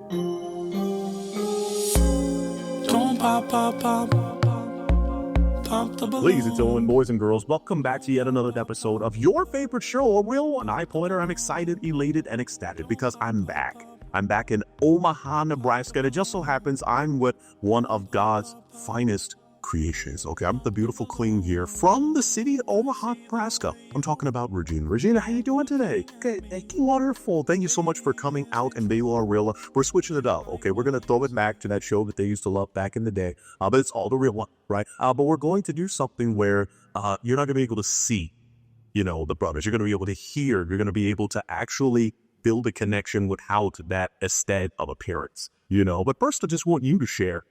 Don't pop the balloon. Ladies and gentlemen, boys and girls, welcome back to yet another episode of your favorite show, A Real One. I'm excited, elated, and ecstatic because I'm back. I'm back in Omaha, Nebraska, and it just so happens I'm with one of God's finest creations. Okay, I'm the beautiful queen here from the city of Omaha, Nebraska. I'm talking about Regina. Regina, how you doing today? Okay, wonderful. Thank you so much for coming out and being our real one. We're switching it up. Okay, we're gonna throw it back to that show that they used to love back in the day. But it's all the real one, right? But we're going to do something where you're not gonna be able to see, the brothers. You're gonna be able to hear. You're gonna be able to actually build a connection with how to that aesthetic of appearance. But first, I just want you to share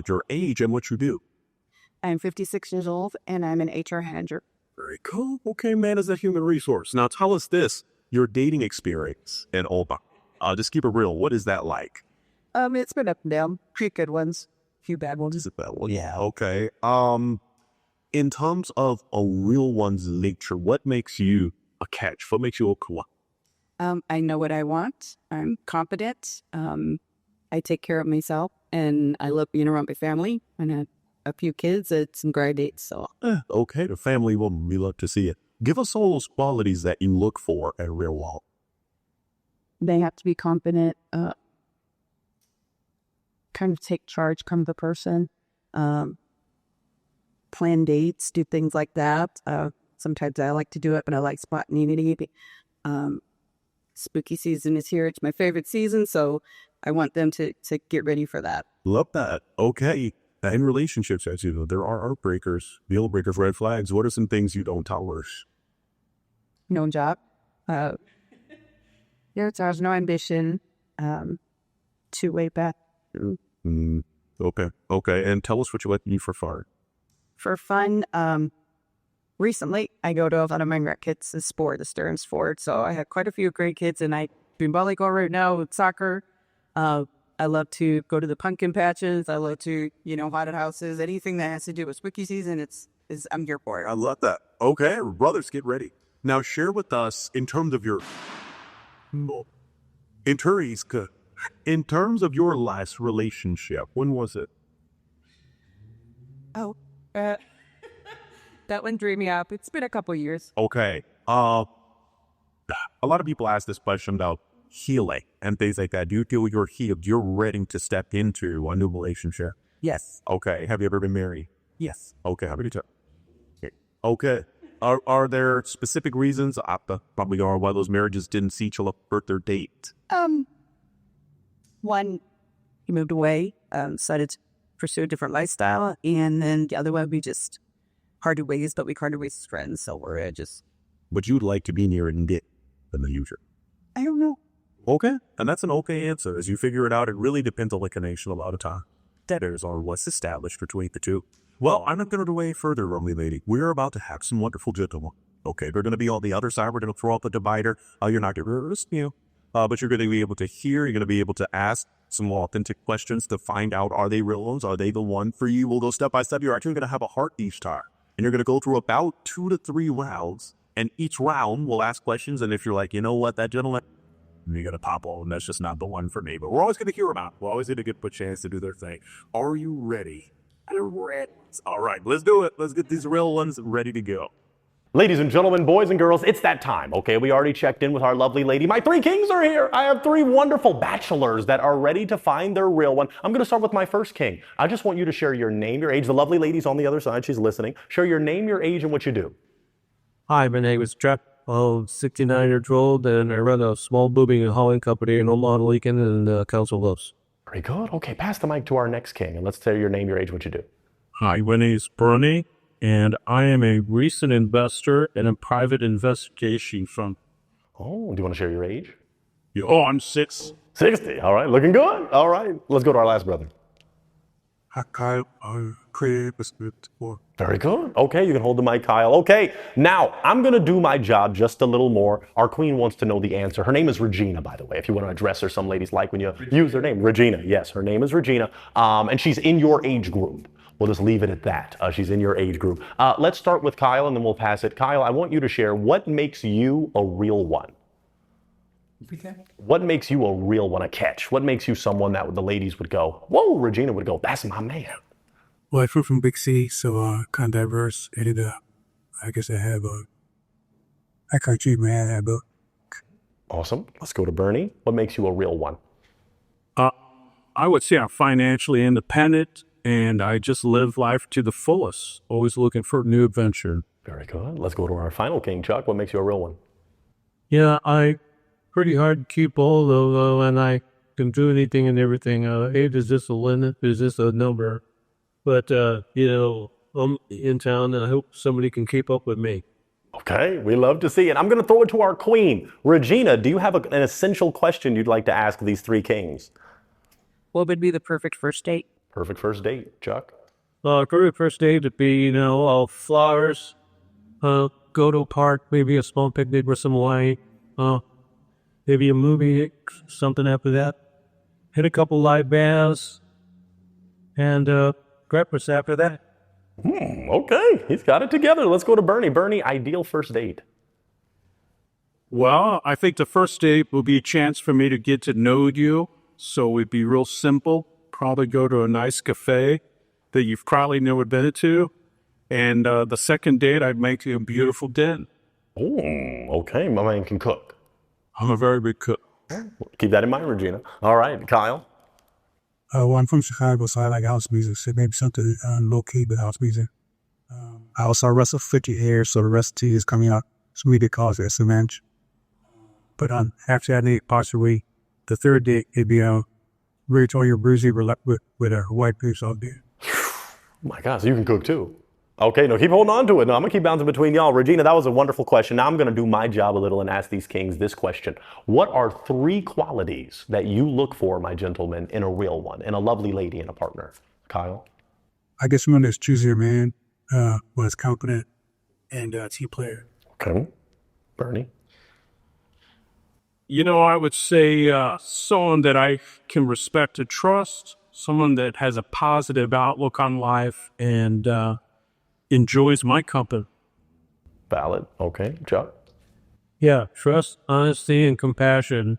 your age and what you do. I'm 56 years old, and I'm an HR manager. Very cool. Okay, man, is a human resource. Now, tell us this, your dating experience in Omaha. Just keep it real. What is that like? It's been up and down. Pretty good ones. A few bad ones. Is it bad? Well, yeah, okay. In terms of a real one's nature, what makes you a catch? What makes you a cool? I know what I want. I'm confident. I take care of myself, and I love being around my family. And I have a few kids at some great dates. So okay, the family woman, we love to see it. Give us all those qualities that you look for at a real one. they have to be confident. Kind of take charge, come the person. Plan dates, do things like that. Sometimes I like to do it, but I like spontaneity. Spooky season is here. It's my favorite season, so I want them to get ready for that. Love that. Okay. In relationships, as you know, there are heartbreakers, deal breakers, red flags. What are some things you don't tolerate? No job. There's no ambition. Two-way path. Okay. And tell us what you like to do for fun. For fun, recently I go to a lot of my grandkids' sport, the Stearns sport. So I have quite a few great kids, and I do volleyball right now with soccer. I love to go to the pumpkin patches. I love to, haunted houses, anything that has to do with spooky season. I'm here for it. I love that. Okay, brothers, get ready. Now share with us in terms of your last relationship. When was it? Oh, that one drew me up. It's been a couple years. Okay. A lot of people ask this question about healing and things like that. Do you feel you're healed? You're ready to step into a new relationship? Yes. Okay. Have you ever been married? Yes. Okay. How many times? Okay. Are there specific reasons? Probably are why those marriages didn't see each other for their date. One, he moved away, decided to pursue a different lifestyle, and then the other one, we just parted ways, but we parted ways as friends, so we're just... But you'd like to be near and get than the usual. I don't know. Okay, and that's an okay answer. As you figure it out, it really depends on the connection a lot of time. Debtors are what's established between the two. Well, I'm not going to go away further, lovely lady. We're about to have some wonderful gentlemen. Okay, they're going to be on the other side. We're going to throw up a divider. You're not going to risk but you're going to be able to hear. You're going to be able to ask some authentic questions to find out, are they real ones? Are they the one for you? We'll go step by step. You're actually going to have a heart each time. And you're going to go through about 2 to 3 rounds. And each round will ask questions. And if you're like, you know what, that gentleman, you're going to pop on. That's just not the one for me. But we're always going to hear them out. We're always going to give them a chance to do their thing. Are you ready? I'm ready. All right, let's do it. Let's get these real ones ready to go. Ladies and gentlemen, boys and girls, it's that time, okay? We already checked in with our lovely lady. My 3 kings are here. I have 3 wonderful bachelors that are ready to find their real one. I'm going to start with my first king. I just want you to share your name, your age. The lovely lady's on the other side. She's listening. Share your name, your age, and what you do. Hi, my name is Jeff. I'm 69 years old, and I run a small moving and hauling company in Omaha, Lincoln, and Council Bluffs. Very good. Okay, pass the mic to our next king, and let's say your name, your age, what you do. Hi, my name is Bernie, and I am a recent investor in a private investigation fund. Oh, do you want to share your age? I'm 6. 60. All right, looking good. All right, let's go to our last brother. Very good. Okay, you can hold the mic, Kyle. Okay, now I'm going to do my job just a little more. Our queen wants to know the answer. Her name is Regina, by the way, if you want to address her. Some ladies like when you use her name. Regina, yes, her name is Regina, and she's in your age group. We'll just leave it at that. She's in your age group. Let's start with Kyle, and then we'll pass it. Kyle, I want you to share what makes you a real one. What makes you a real one to catch? What makes you someone that the ladies would go, whoa, Regina would go, that's my man? Well, I flew from Big C, so kind of diverse. And I guess I have I can't treat my hand, but Awesome. Let's go to Bernie. What makes you a real one? I would say I'm financially independent and I just live life to the fullest, always looking for new adventure. Very good. Let's go to our final king, Chuck. What makes you a real one? Yeah, I pretty hard to keep hold of, and I can do anything and everything. Age is just a limit, is just a number. But, I'm in town and I hope somebody can keep up with me. Okay, we love to see it. I'm going to throw it to our queen. Regina, do you have an essential question you'd like to ask these three kings? What would be the perfect first date? Perfect first date, Chuck. Perfect first date would be, all flowers, go to a park, maybe a small picnic with some wine, maybe a movie, something after that. Hit a couple live bands, and breakfast after that. Okay, he's got it together. Let's go to Bernie. Bernie, ideal first date. Well, I think the first date will be a chance for me to get to know you. So it'd be real simple. Probably go to a nice cafe that you've probably never been to. And the second date, I'd make you a beautiful dinner. Oh, okay. My man can cook. I'm a very big cook. Keep that in mind, Regina. All right, Kyle. well, I'm from Chicago, so I like house music. So maybe something low key, but house music. I also wrestle 50 years, so the recipe is coming out. So we did call it SMH. But after I need possibly the third day, it'd be Rich or your bruisey with a white piece all day. Oh my God, so you can cook too. Okay, no, keep holding on to it. No, I'm gonna keep bouncing between y'all. Regina, that was a wonderful question. Now I'm gonna do my job a little and ask these kings this question. What are 3 qualities that you look for, my gentlemen, in a real one, in a lovely lady and a partner? Kyle? I guess one that's choosier man, was confident and team player. Okay. Bernie? I would say someone that I can respect and trust, someone that has a positive outlook on life and enjoys my company. Valid. Okay. Chuck? Yeah, trust, honesty, and compassion.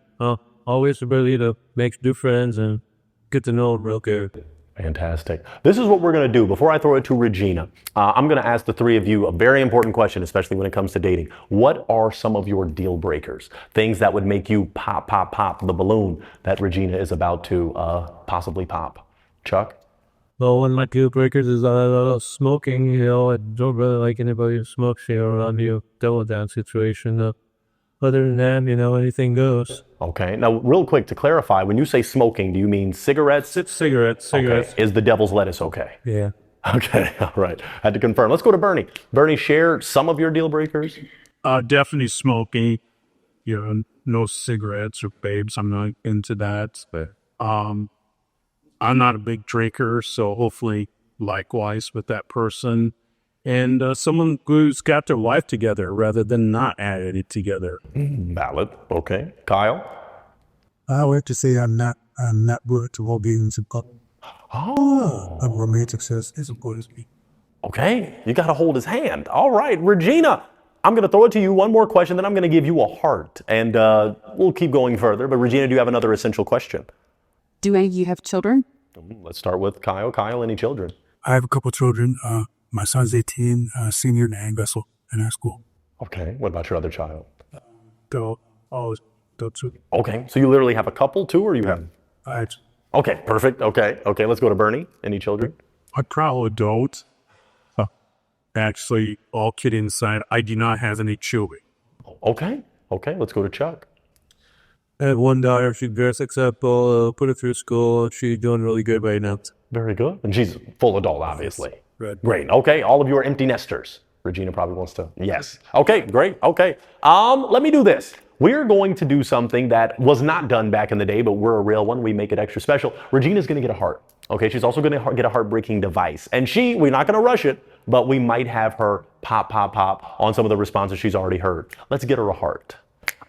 Always ability to make new friends and get to know them real good. Fantastic. This is what we're going to do. Before I throw it to Regina, I'm going to ask the 3 of you a very important question, especially when it comes to dating. What are some of your deal breakers? Things that would make you pop, pop, pop the balloon that Regina is about to possibly pop. Chuck? Well, one of my deal breakers is smoking. I don't really like anybody who smokes here around me. Deal with that situation. Other than that, anything goes. Okay. Now, real quick, to clarify, when you say smoking, do you mean cigarettes? It's cigarettes. Okay. Is the devil's lettuce okay? Yeah. Okay. All right. Had to confirm. Let's go to Bernie. Bernie, share some of your deal breakers. Definitely smoking. No cigarettes or babes. I'm not into that. But, I'm not a big drinker, so hopefully likewise with that person. And someone who's got their life together rather than not added it together. Valid. Okay. Kyle? I would have to say I'm not good to all beings and a romantic success is important to me. Okay. You got to hold his hand. All right. Regina, I'm going to throw it to you. One more question, then I'm going to give you a heart. And we'll keep going further. But Regina, do you have another essential question? Do any of you have children? Let's start with Kyle. Kyle, any children? I have a couple children. My son's 18, senior in the vessel in our school. Okay. What about your other child? Those two. Okay. So you literally have a couple, 2, or you have? Okay. Perfect. Okay. Okay. Let's go to Bernie. Any children? I probably don't. Actually, all kidding aside, I do not have any children. Okay. Okay. Let's go to Chuck. I have one daughter. She's very successful. Put her through school. She's doing really good right now. Very good. And she's full adult, obviously. Right. Great. Okay. All of you are empty nesters. Regina probably wants to. Yes. Okay. Great. Okay. Let me do this. We're going to do something that was not done back in the day, but we're a real one. We make it extra special. Regina's going to get a heart. Okay. She's also going to get a heartbreaking device. And we're not going to rush it, but we might have her pop, pop, pop on some of the responses she's already heard. Let's get her a heart.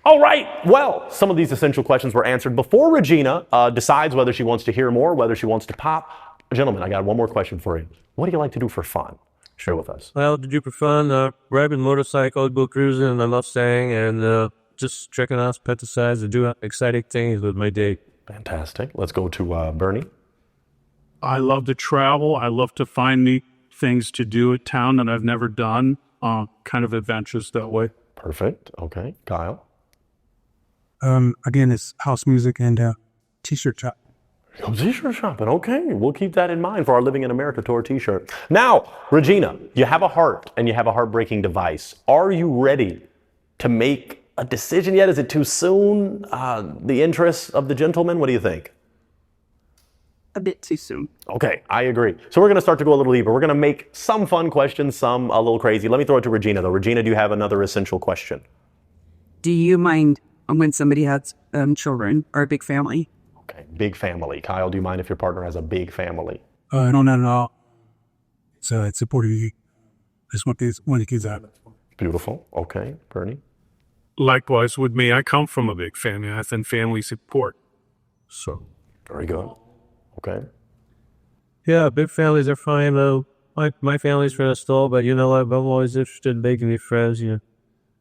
All right. Well, some of these essential questions were answered before Regina decides whether she wants to hear more, whether she wants to pop. Gentlemen, I got one more question for you. What do you like to do for fun? Share with us. Well, to do for fun, riding motorcycles, go cruising, and I love staying, and just checking out pesticides and doing exciting things with my day. Fantastic. Let's go to Bernie. I love to travel. I love to find new things to do at town that I've never done. Kind of adventures that way. Perfect. Okay. Kyle. Again, it's house music and t-shirt shop. Oh, t-shirt shopping. Okay. We'll keep that in mind for our Living in America tour t-shirt. Now, Regina, you have a heart and you have a heartbreaking device. Are you ready to make a decision yet? Is it too soon? The interests of the gentleman? What do you think? A bit too soon. Okay, I agree. So we're going to start to go a little deeper. We're going to make some fun questions, some a little crazy. Let me throw it to Regina, though. Regina, do you have another essential question? Do you mind when somebody has children or a big family? Okay, big family. Kyle, do you mind if your partner has a big family? No, not at all. It's supportive. Just want the kids out. Beautiful. Okay, Bernie. Likewise with me, I come from a big family. I think family support. So. Very good. Okay. Yeah, big families are fine though. My family's from a stall, but you know what? I'm always interested in making new friends,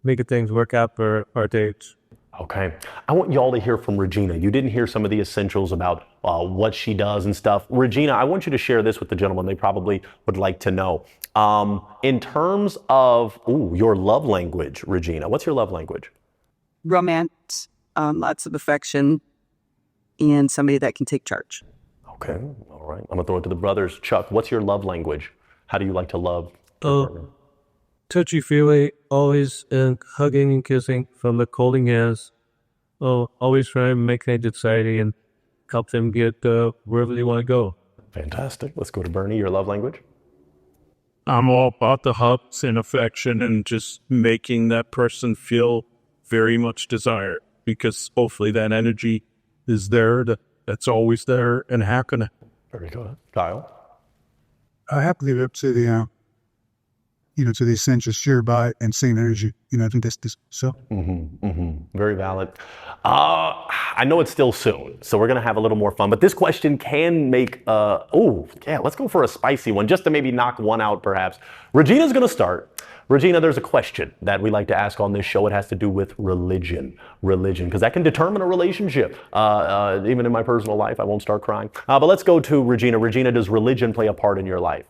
making things work out for our dates. Okay. I want y'all to hear from Regina. You didn't hear some of the essentials about what she does and stuff. Regina, I want you to share this with the gentleman. They probably would like to know. In terms of your love language, Regina, what's your love language? Romance, lots of affection, and somebody that can take charge. Okay. All right. I'm going to throw it to the brothers. Chuck, what's your love language? How do you like to love? Touchy-feely, always hugging and kissing from the holding hands. Always trying to make things exciting and help them get wherever they want to go. Fantastic. Let's go to Bernie, your love language. I'm all about the hugs and affection and just making that person feel very much desired, because hopefully that energy is there, that's always there and happening. Very good. Kyle? I have to live up to the, to the essentials shared by and same energy. I think that's this. So. Very valid. I know it's still soon, so we're going to have a little more fun, but this question can make, let's go for a spicy one, just to maybe knock one out perhaps. Regina's going to start. Regina, there's a question that we like to ask on this show. It has to do with religion, because that can determine a relationship. Even in my personal life, I won't start crying. But let's go to Regina. Regina, does religion play a part in your life?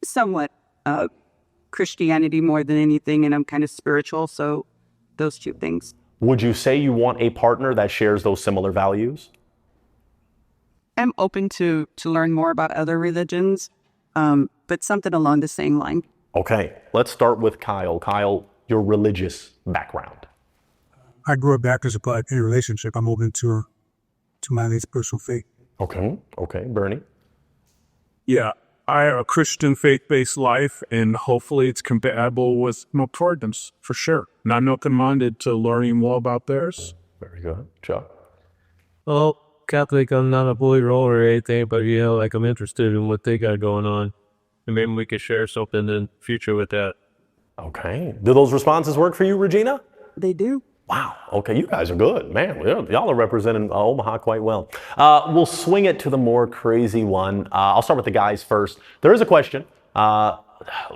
Somewhat. Christianity more than anything, and I'm kind of spiritual, so those two things. Would you say you want a partner that shares those similar values? I'm open to learn more about other religions, but something along the same line. Okay, let's start with Kyle. Kyle, your religious background. I grew up Baptist, but in a relationship, I'm open to my least personal faith. Okay, Bernie. Yeah, I have a Christian faith-based life, and hopefully it's compatible with my partners, for sure. And I'm open-minded to learning more about theirs. Very good. Chuck? Well, Catholic, I'm not a bully roller or anything, but I'm interested in what they got going on. And maybe we could share something in the future with that. Okay. Do those responses work for you, Regina? They do. Wow. Okay, you guys are good. Man, y'all are representing Omaha quite well. We'll swing it to the more crazy one. I'll start with the guys first. There is a question.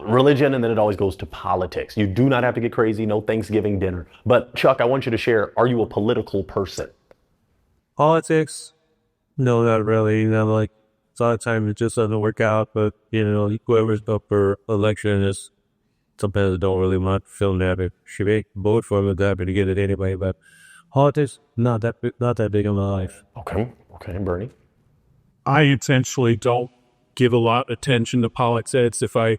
Religion, and then it always goes to politics. You do not have to get crazy. No Thanksgiving dinner. But Chuck, I want you to share, are you a political person? Politics? No, not really. A lot of times it just doesn't work out, but, whoever's up for election is sometimes I don't really want to feel that. Should be vote for them, happy to get it anyway, but politics, not that big in my life. Okay, Bernie? I intentionally don't give a lot of attention to politics. If I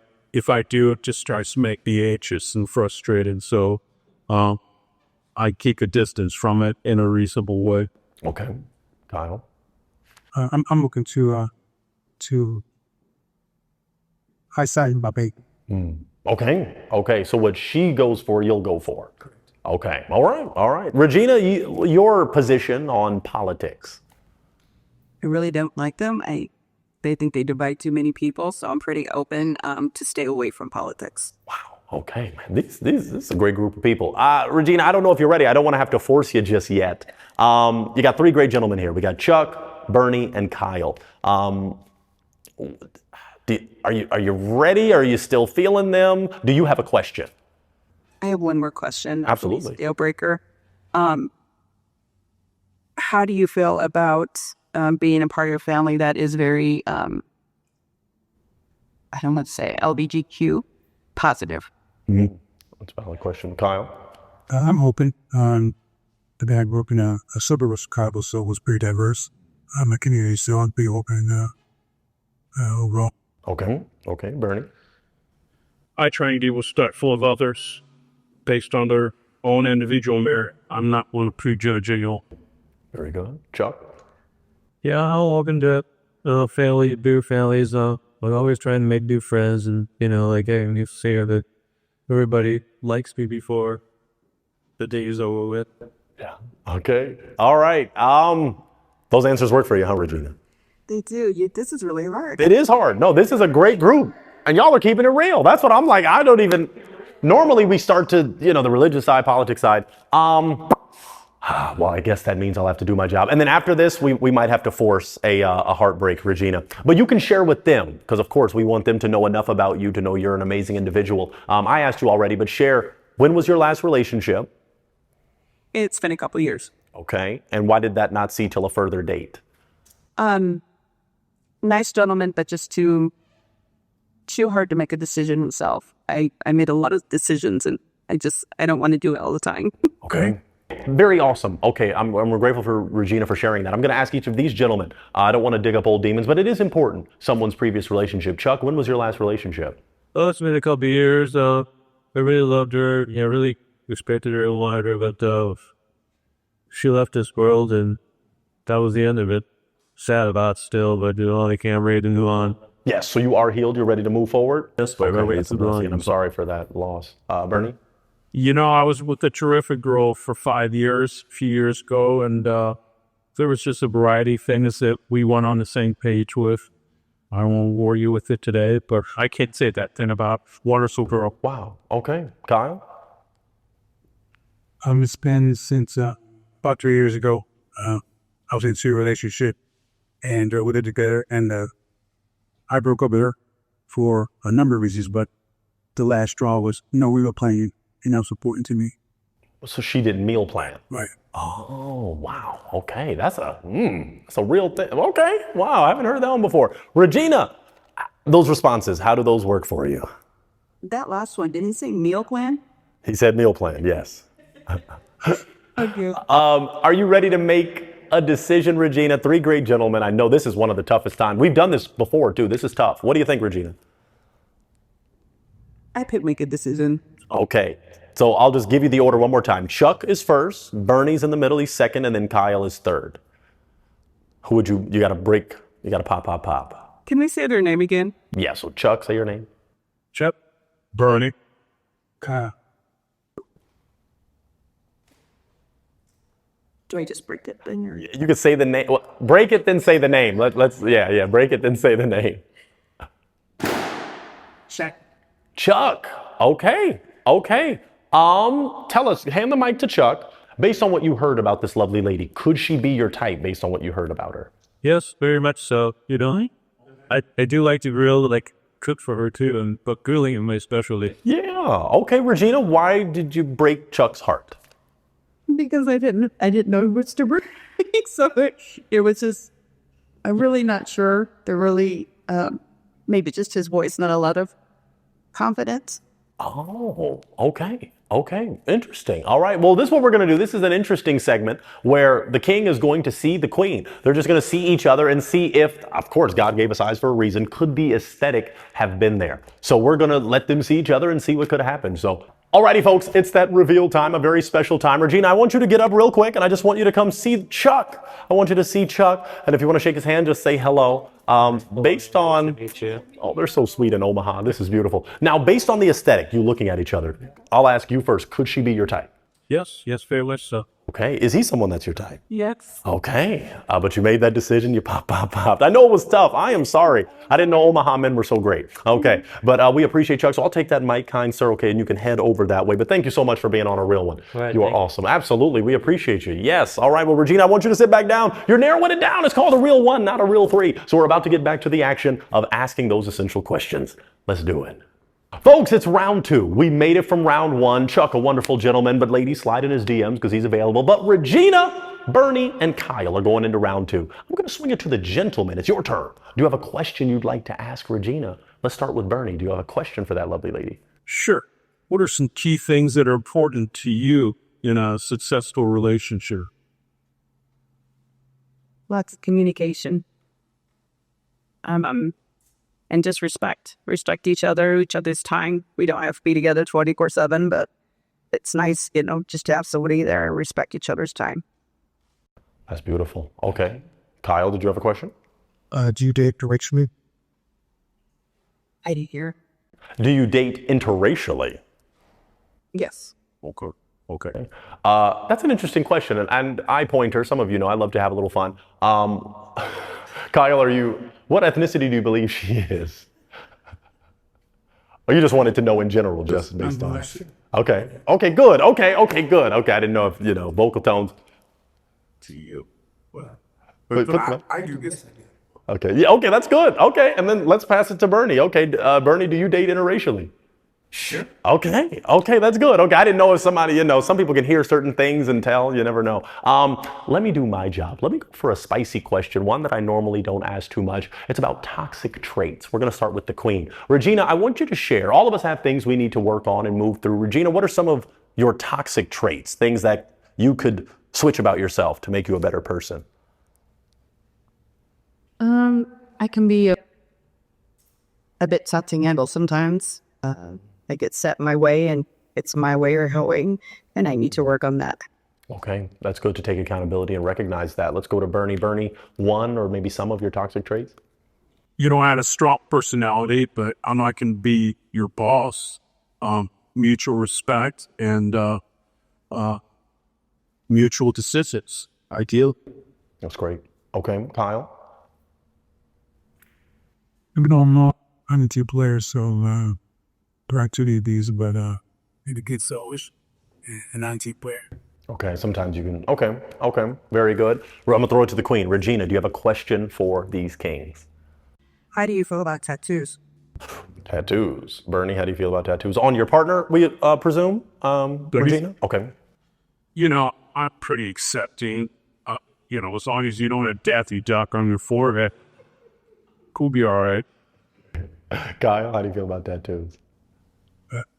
do, it just tries to make me anxious and frustrated, so I keep a distance from it in a reasonable way. Okay. Kyle? I'm looking to high side my baby. Okay. So what she goes for, you'll go for. Okay. All right. Regina, your position on politics? I really don't like them. They think they divide too many people, so I'm pretty open to stay away from politics. Wow. Okay, man. This is a great group of people. Regina, I don't know if you're ready. I don't want to have to force you just yet. You got three great gentlemen here. We got Chuck, Bernie, and Kyle. Are you ready? Are you still feeling them? Do you have a question? I have one more question. Absolutely. Deal breaker. How do you feel about being a part of a family that is very, I don't want to say LGBTQ positive? That's a valid question. Kyle? I'm open. The day I grew up in a suburb of Chicago, so it was pretty diverse. My community, so I'd be open overall. Okay. Okay. Bernie? I try and be respectful of others based on their own individual merit. I'm not one to prejudge anyone. Very good. Chuck? Yeah, I'm open to family, bigger families. I'm always trying to make new friends, and like I used to say that everybody likes me before the day is over with. Yeah. Okay. All right. Those answers work for you, huh, Regina? They do. This is really hard. It is hard. No, this is a great group. And y'all are keeping it real. That's what I'm like. I don't even... Normally we start to, the religious side, politics side. Well, I guess that means I'll have to do my job. And then after this, we might have to force a heartbreak, Regina. But you can share with them, because of course we want them to know enough about you to know you're an amazing individual. I asked you already, but share, when was your last relationship? It's been a couple years. Okay. And why did that not see till a further date? Nice gentleman, but just too hard to make a decision himself. I made a lot of decisions, and I don't want to do it all the time. Okay. Very awesome. Okay, we're grateful for Regina for sharing that. I'm going to ask each of these gentlemen. I don't want to dig up old demons, but it is important, someone's previous relationship. Chuck, when was your last relationship? Oh, it's been a couple of years. I really loved her. Yeah, really respected her and wanted her, but she left this world, and that was the end of it. Sad about it still, but I can't ready to move on. Yes, so you are healed. You're ready to move forward? Yes, but okay, that's a blessing, and I'm sorry for that loss. Bernie? I was with a terrific girl for 5 years, a few years ago, and there was just a variety of things that we weren't on the same page with. I won't bore you with it today, but I can't say that thing about wonderful girl. Wow. Okay. Kyle? It's been since about 3 years ago. I was in a relationship, and we lived together, and I broke up with her for a number of reasons, but the last straw was, we were playing, and that was important to me. So she didn't meal plan? Right. Oh, wow. Okay, that's a real thing. Okay, wow, I haven't heard that one before. Regina, those responses, how do those work for you? That last one, didn't he say meal plan? He said meal plan, yes. Okay. Are you ready to make a decision, Regina? 3 great gentlemen. I know this is one of the toughest times. We've done this before, too. This is tough. What do you think, Regina? I could make a decision. Okay. So I'll just give you the order one more time. Chuck is first, Bernie's in the middle, he's second, and then Kyle is third. Who would you got to break, you got to pop. Can we say their name again? Yeah, so Chuck, say your name. Chuck? Bernie? Kyle. Do I just break that thing? Or? You could say the name. Well, break it, then say the name. Let's break it, then say the name. Chuck. Okay. Tell us, hand the mic to Chuck. Based on what you heard about this lovely lady, could she be your type based on what you heard about her? Yes, very much so. I do like to grill, cook for her too, but grilling is my specialty. Yeah. Okay, Regina, why did you break Chuck's heart? Because I didn't know which to bring. So it was just, I'm really not sure. They're really, maybe just his voice, not a lot of confidence. Oh, okay. Interesting. All right. Well, this is what we're going to do. This is an interesting segment where the king is going to see the queen. They're just going to see each other and see if, of course, God gave us eyes for a reason, could the aesthetic have been there. So we're going to let them see each other and see what could have happened. So, alrighty, folks, it's that reveal time, a very special time. Regina, I want you to get up real quick, and I just want you to come see Chuck. I want you to see Chuck, and if you want to shake his hand, just say hello. Based on, oh, they're so sweet in Omaha. This is beautiful. Now, based on the aesthetic, you looking at each other, I'll ask you first, could she be your type? Yes, very much so. Okay, is he someone that's your type? Yes. Okay, but you made that decision, you popped. I know it was tough, I am sorry. I didn't know Omaha men were so great. Okay, but we appreciate Chuck, so I'll take that mic, kind sir, okay, and you can head over that way. But thank you so much for being on A Real One. Right, you are awesome, absolutely, we appreciate you. Yes, all right, well, Regina, I want you to sit back down. You're narrowing it down, it's called A Real One, not A Real Three. So we're about to get back to the action of asking those essential questions. Let's do it. Folks, it's round 2. We made it from round 1. Chuck, a wonderful gentleman, but ladies, slide in his DMs because he's available. But Regina, Bernie, and Kyle are going into round 2. I'm going to swing it to the gentleman. It's your turn. Do you have a question you'd like to ask Regina? Let's start with Bernie. Do you have a question for that lovely lady? Sure. What are some key things that are important to you in a successful relationship? Lots of communication. And just respect. Respect each other's time. We don't have to be together 24/7, but it's nice, just to have somebody there and respect each other's time. That's beautiful. Okay. Kyle, did you have a question? Do you date directionally? I do hear. Do you date interracially? Yes. Okay. That's an interesting question. And I pointer, some of you know I love to have a little fun. Kyle, what ethnicity do you believe she is? Or you just wanted to know in general, just based on. Okay, good. Okay, good. Okay, I didn't know if, vocal tones. To you. Well, I do this. Okay, yeah, okay, that's good. Okay, and then let's pass it to Bernie. Okay, Bernie, do you date interracially? Sure. Okay, that's good. Okay, I didn't know if somebody, some people can hear certain things and tell, you never know. Let me do my job. Let me go for a spicy question, one that I normally don't ask too much. It's about toxic traits. We're gonna start with the queen. Regina, I want you to share. All of us have things we need to work on and move through. Regina, what are some of your toxic traits, things that you could switch about yourself to make you a better person? I can be a bit tough to handle sometimes. I get set in my way, and it's my way or highway, and I need to work on that. Okay, that's good to take accountability and recognize that. Let's go to Bernie. Bernie, one or maybe some of your toxic traits? I had a strong personality, but I can be your boss. Mutual respect and mutual decisions. Ideal. That's great. Okay, Kyle? Even though I'm not a team player, so try to do these, but need to get selfish and I'm a team player. Okay, sometimes you can. Okay, very good. I'm gonna throw it to the queen. Regina, do you have a question for these kings? How do you feel about tattoos? Tattoos. Bernie, how do you feel about tattoos? On your partner, we presume, Regina? Okay. I'm pretty accepting. As long as you don't have Daffy Duck on your forehead, cool, be all right. Kyle, how do you feel about tattoos?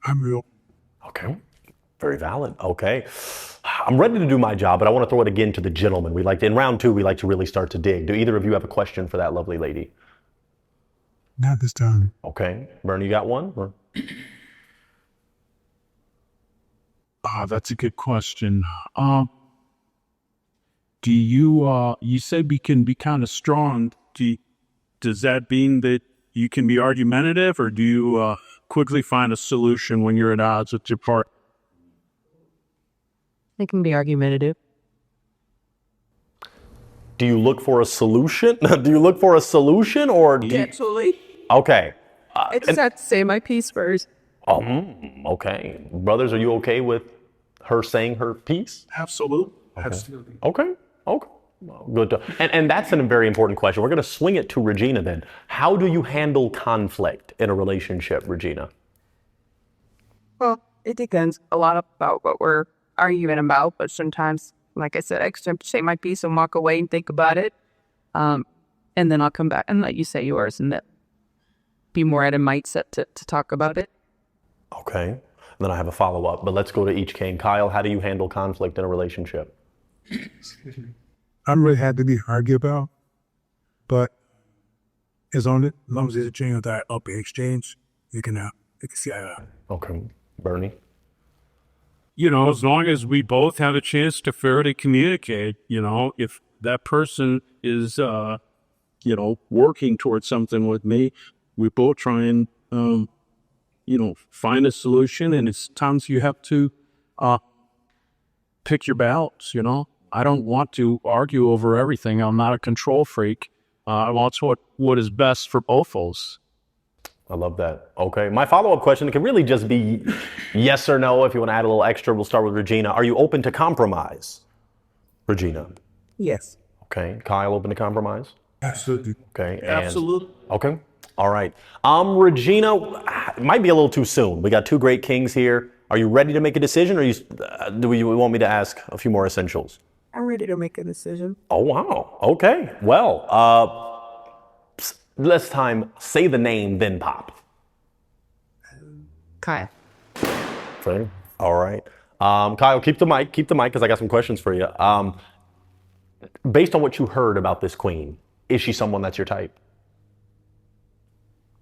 I'm real. Okay, very valid. Okay, I'm ready to do my job, but I want to throw it again to the gentleman. In round 2, we like to really start to dig. Do either of you have a question for that lovely lady? Not this time. Okay, Bernie, you got one? Or? That's a good question. Do you said we can be kind of strong. Does that mean that you can be argumentative, or do you quickly find a solution when you're at odds with your partner? They can be argumentative. Do you look for a solution? Do you look for a solution, or Absolutely. Okay. I just have to say my piece first. Okay. Brothers, are you okay with her saying her piece? Absolutely. Okay. Good. And that's a very important question. We're going to swing it to Regina then. How do you handle conflict in a relationship, Regina? Well, it depends a lot about what we're arguing about, but sometimes, like I said, I can say my piece and walk away and think about it. And then I'll come back and let you say yours and then be more at a mindset to talk about it. Okay. And then I have a follow-up, but let's go to each king. Kyle, how do you handle conflict in a relationship? I'm really happy to be argued about, but as long as there's a change of that up exchange, you can see eye to eye. Okay. Bernie? As long as we both have a chance to fairly communicate, if that person is, working towards something with me, we both try and, find a solution. And it's times you have to pick your battles, I don't want to argue over everything. I'm not a control freak. I want what is best for both of us. I love that. Okay. My follow-up question can really just be yes or no. If you want to add a little extra, we'll start with Regina. Are you open to compromise? Regina? Yes. Okay. Kyle, open to compromise? Absolutely. Okay. Absolutely. Okay. All right. Regina, it might be a little too soon. We got two great kings here. Are you ready to make a decision, or do you want me to ask a few more essentials? I'm ready to make a decision. Oh, wow. Okay. Well, this time, say the name, then pop. Kyle. Fred? All right. Kyle, keep the mic, because I got some questions for you. Based on what you heard about this queen, is she someone that's your type?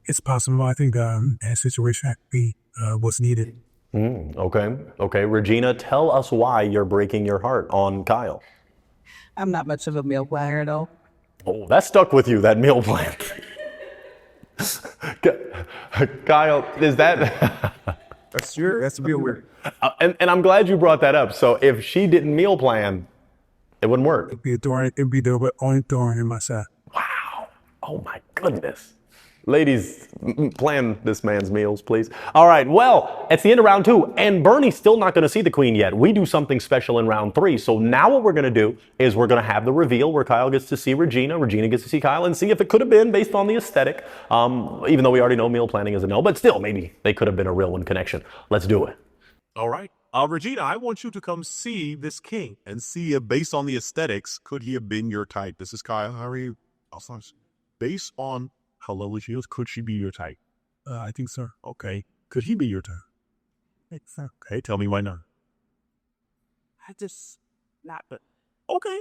It's possible. I think that situation had to be what's needed. Okay. Regina, tell us why you're breaking your heart on Kyle. I'm not much of a meal planner at all. Oh, that stuck with you, that meal plan. Kyle, is that... That's real weird. And I'm glad you brought that up. So if she didn't meal plan, it wouldn't work. It'd be the only thorn in my side. Wow. Oh my goodness. Ladies, plan this man's meals, please. All right, well, it's the end of round 2, and Bernie's still not going to see the queen yet. We do something special in round 3. So now what we're going to do is we're going to have the reveal where Kyle gets to see Regina, Regina gets to see Kyle, and see if it could have been based on the aesthetic. Even though we already know meal planning is a no, but still, maybe they could have been a real one connection. Let's do it. All right. Regina, I want you to come see this king and see if, based on the aesthetics, could he have been your type? This is Kyle. How are you? Based on how lovely she is, could she be your type? I think so. Okay. Could he be your type? I think so. Okay, tell me why not. I just not. But Okay,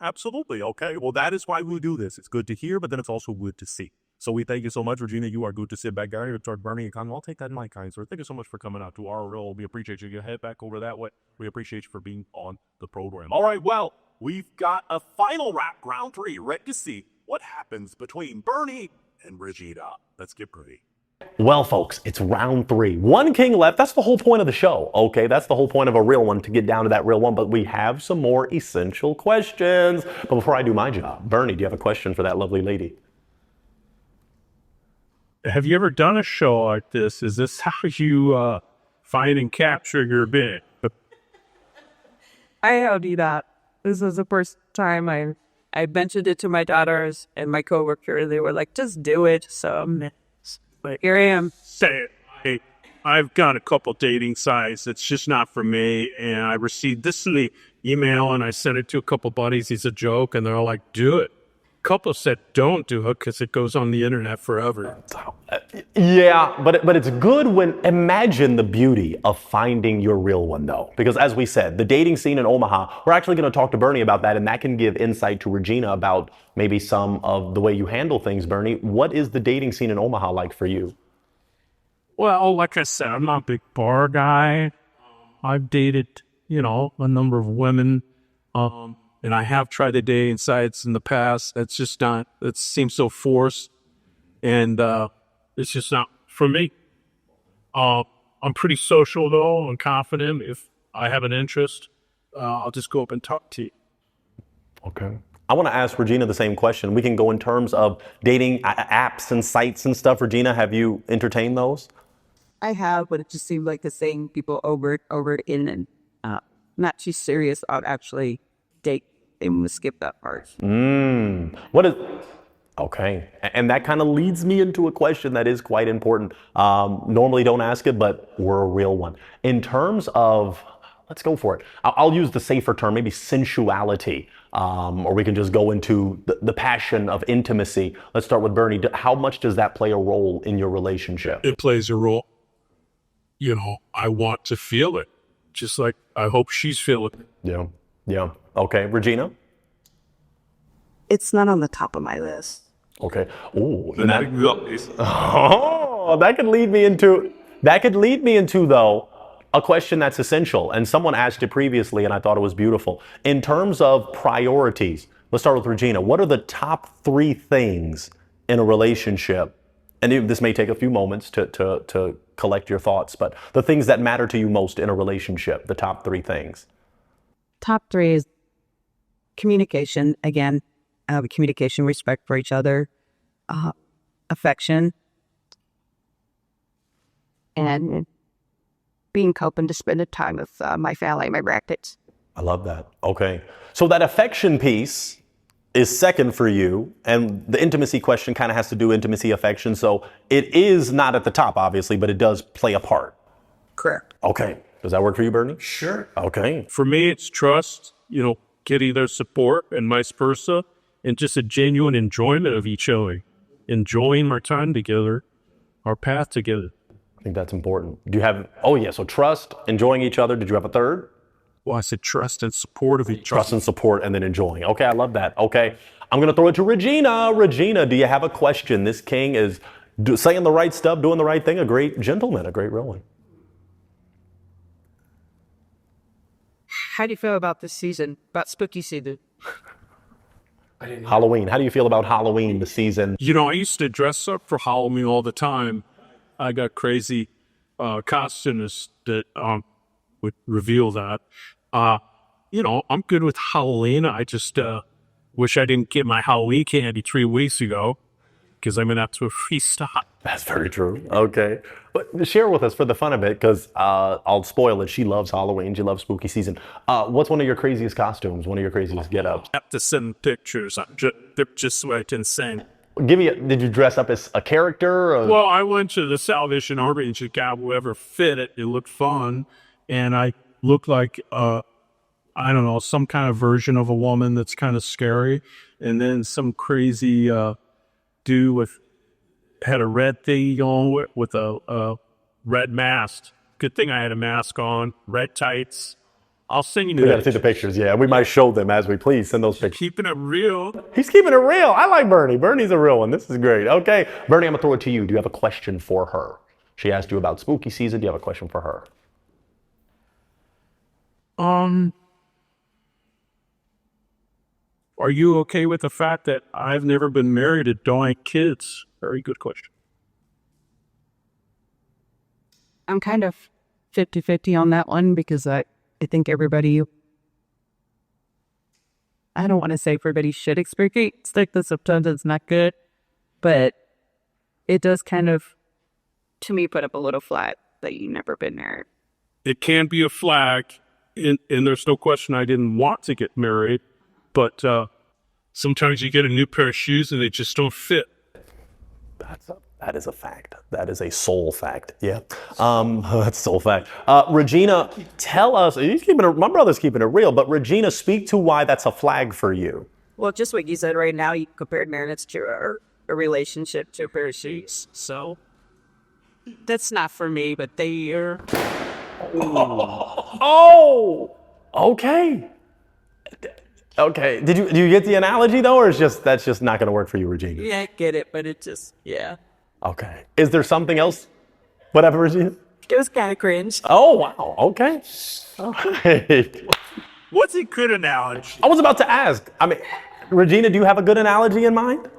absolutely. Okay, well, that is why we do this. It's good to hear, but then it's also good to see. So we thank you so much, Regina. You are good to sit back down here, start Bernie and Conwell. I'll take that mic, kind sir. Thank you so much for coming out to our role. We appreciate you. You head back over that way. We appreciate you for being on the program. All right, well, we've got a final round 3, ready to see what happens between Bernie and Regina. Let's get pretty. Well, folks, it's round 3. One king left. That's the whole point of the show. Okay, that's the whole point of a real one, to get down to that real one. But we have some more essential questions. But before I do my job, Bernie, do you have a question for that lovely lady? Have you ever done a show like this? Is this how you find and capture your bit? I have do that. This was the first time I mentioned it to my daughters and my coworker. They were like, "Just do it." So, but here I am. Say it. I've got a couple dating sites. It's just not for me. And I received this in the email, and I sent it to a couple buddies. He's a joke, and they're all like, "Do it." Couple said don't do it because it goes on the internet forever. Yeah, but it's good when, imagine the beauty of finding your real one, though. Because as we said, the dating scene in Omaha, we're actually going to talk to Bernie about that, and that can give insight to Regina about maybe some of the way you handle things. Bernie, what is the dating scene in Omaha like for you? Well, like I said, I'm not a big bar guy. I've dated, a number of women. And I have tried the dating sites in the past. It's just not, it seems so forced. And it's just not for me. I'm pretty social, though, and confident. If I have an interest, I'll just go up and talk to you. Okay. I want to ask Regina the same question. We can go in terms of dating apps and sites and stuff. Regina, have you entertained those? I have, but it just seemed like the same people over in and not too serious about actually date. They want to skip that part. Okay. And that kind of leads me into a question that is quite important. Normally don't ask it, but we're a real one. In terms of, let's go for it. I'll use the safer term, maybe sensuality, or we can just go into the passion of intimacy. Let's start with Bernie. How much does that play a role in your relationship? It plays a role. I want to feel it, just like I hope she's feeling it. Yeah. Okay, Regina? It's not on the top of my list. Okay. That could lead me into though a question that's essential, and someone asked it previously, and I thought it was beautiful. In terms of priorities, let's start with Regina. What are the top 3 things in a relationship? And this may take a few moments to collect your thoughts, but the things that matter to you most in a relationship, the top 3 things. Top 3 is communication. Again, communication, respect for each other, affection, and being open to spending time with my family, my grandkids. I love that. Okay. So that affection piece, is second for you, and the intimacy question kind of has to do intimacy, affection. So it is not at the top, obviously, but it does play a part. Correct. Okay. Does that work for you, Bernie? Sure. Okay. For me, it's trust, getting their support and vice versa, and just a genuine enjoyment of each other, enjoying our time together, our path together. I think that's important. Do you have, so trust, enjoying each other. Did you have a third? Well, I said trust and support of each other. Trust and support, and then enjoying. Okay, I love that. Okay, I'm going to throw it to Regina. Regina, do you have a question? This king is saying the right stuff, doing the right thing, a great gentleman, a great Rowan. How do you feel about this season, about spooky season? Halloween. How do you feel about Halloween, the season? I used to dress up for Halloween all the time. I got crazy costumes that would reveal that. I'm good with Halloween. I just wish I didn't get my Halloween candy 3 weeks ago because I'm going to have to restock. That's very true. Okay. But share with us for the fun of it, because I'll spoil it. She loves Halloween. She loves spooky season. What's one of your craziest costumes? One of your craziest get-ups? I have to send pictures. They're just like insane. Did you dress up as a character? Or? Well, I went to the Salvation Army and just got whoever fit it. It looked fun. And I looked like, some kind of version of a woman that's kind of scary. And then some crazy dude had a red thing on with a red mask. Good thing I had a mask on, red tights. I'll send you. We got to see the pictures. Yeah, we might show them as we please. Send those pictures. Keeping it real. He's keeping it real. I like Bernie. Bernie's a real one. This is great. Okay, Bernie, I'm gonna throw it to you. Do you have a question for her? She asked you about spooky season. Do you have a question for her? Are you okay with the fact that I've never been married and don't have kids? Very good question. I'm kind of 50-50 on that one because I think everybody, I don't want to say everybody should experience like this. Sometimes it's not good, but it does kind of, to me, put up a little flag that you've never been married. It can be a flag, and there's no question I didn't want to get married, but sometimes you get a new pair of shoes and they just don't fit. That is a fact. That is a soul fact. Yeah. That's soul fact. Regina, tell us, my brother's keeping it real, but Regina, speak to why that's a flag for you. Well, just what you said right now, you compared marriage to a relationship to a pair of shoes. So that's not for me, but they are. Oh, okay. Okay. Do you get the analogy though, or that's just not going to work for you, Regina? Yeah, I get it, but it just, yeah. Okay. Is there something else? Whatever, Regina? It was kind of cringe. Oh, wow. Okay. All right. What's a good analogy? I was about to ask. Regina, do you have a good analogy in mind?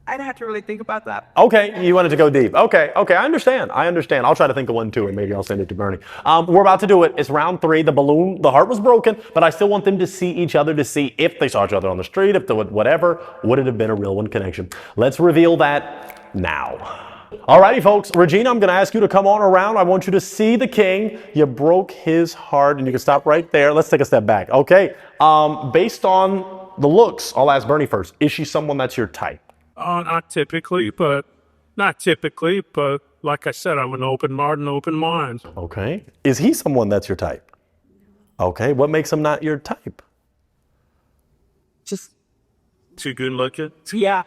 I'd have to really think about that. Okay, you wanted to go deep. Okay, I understand. I'll try to think of one too, and maybe I'll send it to Bernie. We're about to do it. It's round 3. The balloon, the heart was broken, but I still want them to see each other to see if they saw each other on the street, if they would, whatever, would it have been a real one connection? Let's reveal that now. Alrighty, folks. Regina, I'm going to ask you to come on around. I want you to see the king. You broke his heart, and you can stop right there. Let's take a step back. Okay, based on the looks, I'll ask Bernie first. Is she someone that's your type? Not typically, but like I said, I'm an open heart and open mind. Okay. Is he someone that's your type? Okay. What makes him not your type? Just too good looking? Yeah.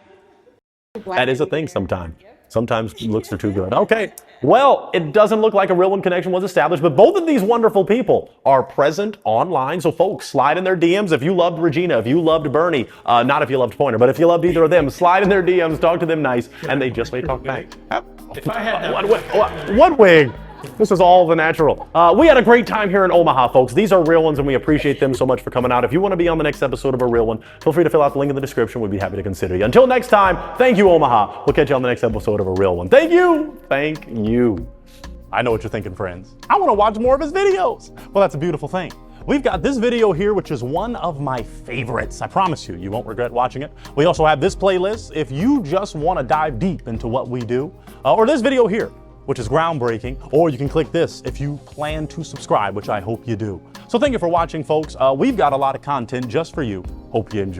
That is a thing sometimes. Sometimes looks are too good. Okay. Well, it doesn't look like a real one connection was established, but both of these wonderful people are present online. So folks, slide in their DMs. If you loved Regina, if you loved Bernie, not if you loved Pointer, but if you loved either of them, slide in their DMs, talk to them nice, and they just may talk back. If I had One wing. This is all the natural. We had a great time here in Omaha, folks. These are real ones, and we appreciate them so much for coming out. If you want to be on the next episode of A Real One, feel free to fill out the link in the description. We'd be happy to consider you. Until next time, thank you, Omaha. We'll catch you on the next episode of A Real One. Thank you. Thank you. I know what you're thinking, friends. I want to watch more of his videos. Well, that's a beautiful thing. We've got this video here, which is one of my favorites. I promise you won't regret watching it. We also have this playlist if you just want to dive deep into what we do, or this video here, which is groundbreaking, or you can click this if you plan to subscribe, which I hope you do. So thank you for watching, folks. We've got a lot of content just for you. Hope you enjoy.